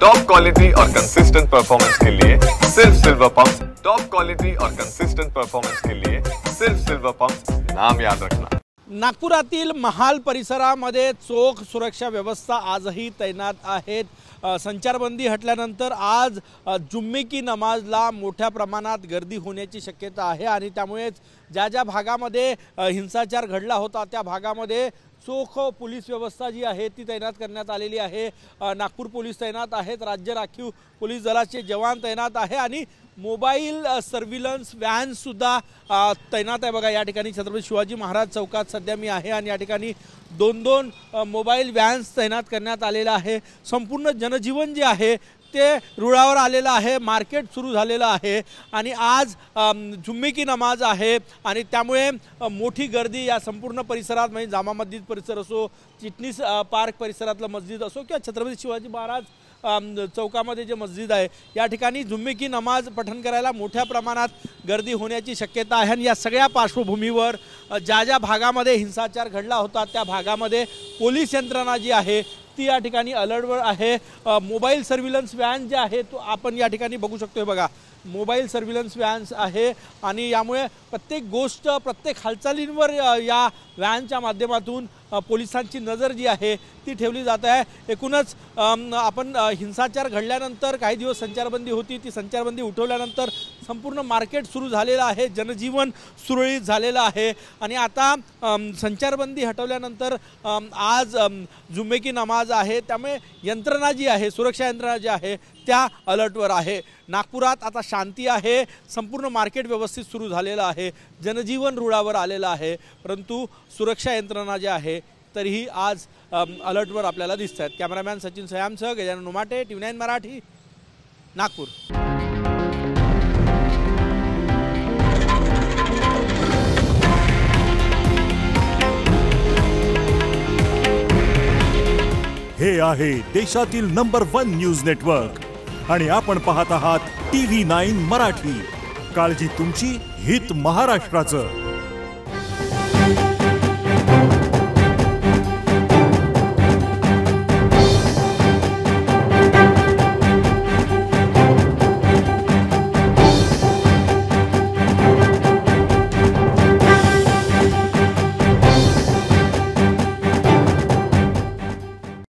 Top quality और consistent performance के लिए सिर्फ सिल्वर पंप्स। टॉप क्वालिटी और कंसिस्टेंट परफॉर्मेंस के लिए सिर्फ सिल्वर पंप्स, नाम याद रखना। नागपुरातील महाल परिसरामध्ये चोख सुरक्षा व्यवस्था आजही तैनात आहेत। संचारबंदी हटल्यानंतर आज जुम्मे की नमाजला मोठ्या प्रमाणात गर्दी होण्याची शक्यता आहे आणि त्यामुळेच ज्या ज्या भागामध्ये हिंसाचार घडला होता त्या भागामध्ये चोख पोलीस व्यवस्था जी आहे ती तैनात करण्यात आलेली आहे। नागपूर पोलीस तैनात आहेत, राज्य राखीव पोलीस दलाचे जवान तैनात आहे आणि मोबाईल सर्व्हिलन्स व्हॅन सुद्धा तैनात आहे। बघा या ठिकाणी छत्रपती शिवाजी महाराज चौकात सध्या मी आहे आणि या ठिकाणी दोन मोबाईल व्हॅन्स तैनात करण्यात आलेला आहे। संपूर्ण जनजीवन जे आहे ते रुळावर आलेलं आहे, मार्केट सुरू झालेलं आहे आणि आज जुम्मे की नमाज आहे आणि त्यामुळे मोठी गर्दी या संपूर्ण परिसरात म्हणजे जामा मस्जिद परिसर असो, चिटणीस पार्क परिसरातलं मस्जिद असो किंवा छत्रपती शिवाजी महाराज चौकामध्ये जे मस्जिद आहे या ठिकाणी जुम्मे की नमाज पठण करायला मोठ्या प्रमाणात गर्दी होण्याची शक्यता आहे। आणि या सगळ्या पार्श्वभूमीवर ज्या ज्या भागामध्ये हिंसाचार घडला होता त्या भागामध्ये पोलीस यंत्रणा जी आहे ती या ठिकाणी अलर्टवर आहे। मोबाईल सर्व्हिलन्स व्हॅन जे आहे तो आपण या ठिकाणी बघू शकतोय। बघा मोबाईल सर्व्हिलन्स व्हॅन्स आहे आणि यामुळे प्रत्येक गोष्ट प्रत्येक हालचालींवर या व्हॅनच्या माध्यमातून पोलिसांची नजर जी आहे ती ठेवली जात आहे। एकूणच आपण हिंसाचार घडल्यानंतर काही दिवस संचारबंदी होती, ती संचारबंदी उठवल्यानंतर संपूर्ण मार्केट सुरू झालेलं आहे, जनजीवन सुरळीत झालेलं आहे आणि आता संचारबंदी हटवल्यानंतर आज जुम्मे की नमाज आहे त्यामुळे यंत्रणा जी आहे, सुरक्षा यंत्रणा जी आहे त्या अलर्टवर आहे। नागपुरात आता शांती आहे, संपूर्ण मार्केट व्यवस्थित सुरू झालेलं आहे, जनजीवन रुळावर आलेलं आहे, परंतु सुरक्षा यंत्रणा जी आहे तरीही आज अलर्टवर आपल्याला दिसत आहेत। कॅमेरामॅन सचिन सयामसह गजानन उमाटे, TV9 मराठी, नागपूर। हे आहे देशातील नंबर 1 न्यूज नेटवर्क आणि आपण पाहत आहात TV9 मराठी। काळजी तुमची, हित महाराष्ट्राचं।